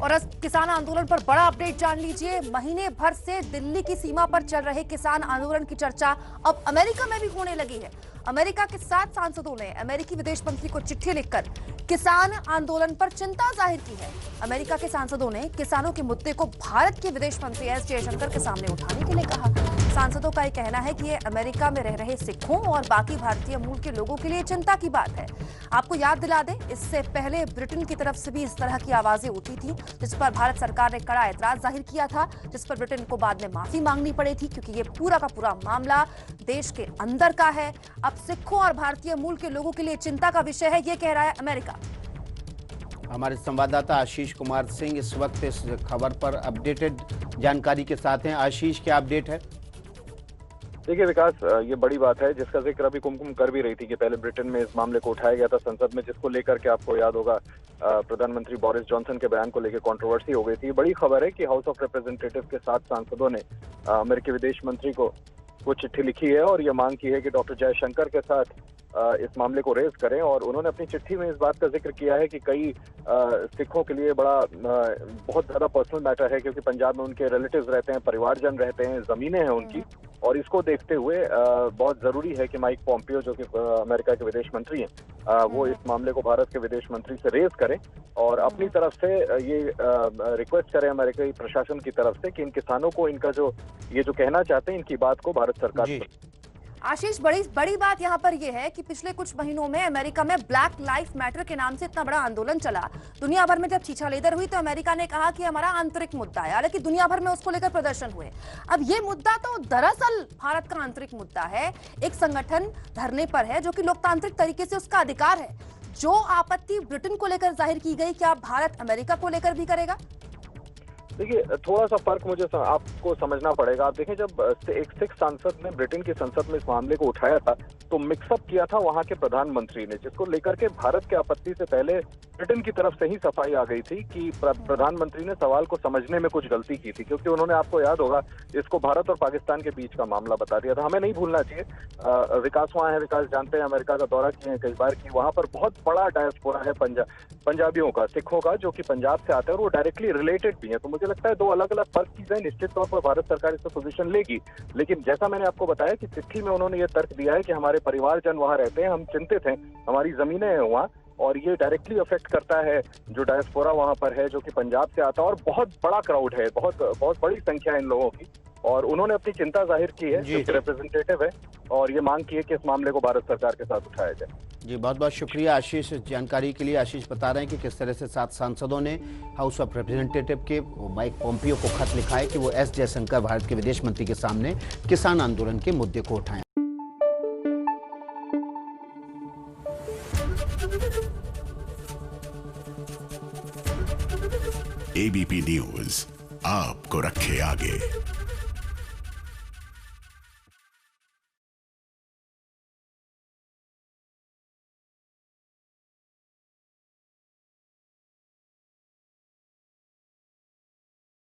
और इस किसान आंदोलन पर बड़ा अपडेट जान लीजिए। महीने भर से दिल्ली की सीमा पर चल रहे किसान आंदोलन की चर्चा अब अमेरिका में भी होने लगी है। अमेरिका के 7 सांसदों ने अमेरिकी विदेश मंत्री को चिट्ठी लिखकर किसान आंदोलन पर चिंता जाहिर की है। अमेरिका के सांसदों ने किसानों के मुद्दे को भारत के विदेश मंत्री एस जयशंकर के सामने उठाने के लिए कहा। सांसदों का यह कहना है कि ये अमेरिका में रह रहे सिखों और बाकी भारतीय मूल के लोगों के लिए चिंता की बात है। आपको याद दिला दें, इससे पहले ब्रिटेन की तरफ से भी इस तरह की आवाजें उठी थी, जिस पर भारत सरकार ने कड़ा ऐतराज जाहिर किया था, जिस पर ब्रिटेन को बाद में माफी मांगनी पड़ी थी, क्योंकि ये पूरा का पूरा मामला देश के अंदर का है। अब सिखों और भारतीय मूल के लोगों के लिए चिंता का विषय है, ये कह रहा है अमेरिका। हमारे संवाददाता आशीष कुमार सिंह इस वक्त इस खबर पर अपडेटेड जानकारी के साथ हैं। आशीष, क्या अपडेट है? देखिए विकास, ये बड़ी बात है जिसका जिक्र अभी कुमकुम कर भी रही थी कि पहले ब्रिटेन में इस मामले को उठाया गया था संसद में, जिसको लेकर के आपको याद होगा प्रधानमंत्री बोरिस जॉनसन के बयान को लेकर कंट्रोवर्सी हो गई थी। बड़ी खबर है कि हाउस ऑफ रिप्रेजेंटेटिव के 7 सांसदों ने अमेरिकी विदेश मंत्री को चिट्ठी लिखी है और ये मांग की है कि डॉक्टर जयशंकर के साथ इस मामले को रेज करें। और उन्होंने अपनी चिट्ठी में इस बात का जिक्र किया है कि कई सिखों के लिए बहुत ज्यादा पर्सनल मैटर है, क्योंकि पंजाब में उनके रिलेटिव्स रहते हैं, परिवारजन रहते हैं, जमीनें हैं उनकी, और इसको देखते हुए बहुत जरूरी है कि माइक पॉम्पियो, जो कि अमेरिका के विदेश मंत्री हैं, वो इस मामले को भारत के विदेश मंत्री से रेज करें और अपनी तरफ से ये रिक्वेस्ट करें अमेरिकी प्रशासन की तरफ से कि इन किसानों को इनका जो कहना चाहते हैं, इनकी बात को भारत सरकार। आशीष, बड़ी बात यहाँ पर यह है कि पिछले कुछ महीनों में अमेरिका में ब्लैक लाइफ मैटर के नाम से इतना बड़ा आंदोलन चला। दुनिया भर में जब छीछालेदर हुई तो अमेरिका ने कहा कि हमारा आंतरिक मुद्दा है, हालांकि दुनिया भर में उसको लेकर प्रदर्शन हुए। अब ये मुद्दा तो दरअसल भारत का आंतरिक मुद्दा है। एक संगठन धरने पर है जो कि लोकतांत्रिक तरीके से उसका अधिकार है। जो आपत्ति ब्रिटेन को लेकर जाहिर की गई, क्या भारत अमेरिका को लेकर भी करेगा? देखिए, थोड़ा सा फर्क मुझे आपको समझना पड़ेगा। आप देखें, जब एक सिख सांसद ने ब्रिटेन की संसद में इस मामले को उठाया था तो मिक्सअप किया था वहां के प्रधानमंत्री ने, जिसको लेकर के भारत के आपत्ति से पहले ब्रिटेन की तरफ से ही सफाई आ गई थी कि प्रधानमंत्री ने सवाल को समझने में कुछ गलती की थी, क्योंकि उन्होंने, आपको याद होगा, इसको भारत और पाकिस्तान के बीच का मामला बता दिया था। हमें नहीं भूलना चाहिए, विकास वहाँ है, विकास जानते हैं, अमेरिका का दौरा किए हैं कई बार, कि वहां पर बहुत बड़ा डायस्पोरा है पंजाबियों का, सिखों का, जो कि पंजाब से आते हैं और वो डायरेक्टली रिलेटेड भी है। तो मुझे लगता है दो अलग अलग फर्क चीजें, निश्चित तौर पर भारत सरकार इस पर पोजीशन लेगी, लेकिन जैसा मैंने आपको बताया कि चिट्ठी में उन्होंने ये तर्क दिया है कि हमारे परिवारजन वहां रहते हैं, हम चिंतित हैं, हमारी जमीनें हैं वहाँ, और ये डायरेक्टली अफेक्ट करता है जो डायस्पोरा वहां पर है, जो कि पंजाब से आता है, और बहुत बड़ा क्राउड है, बहुत बड़ी संख्या है इन लोगों की। और उन्होंने अपनी चिंता जाहिर की है, जो रिप्रेजेंटेटिव है, और ये मांग की है कि इस मामले को भारत सरकार के साथ उठाया जाए। जी, बहुत बहुत शुक्रिया आशीष जानकारी के लिए। आशीष बता रहे हैं कि किस तरह से 7 सांसदों ने हाउस ऑफ रिप्रेजेंटेटिव के माइक पॉम्पियो को खत लिखा है कि वो एस जयशंकर, भारत के विदेश मंत्री के सामने किसान आंदोलन के मुद्दे को उठाएं। एबीपी न्यूज आपको रखे आगे।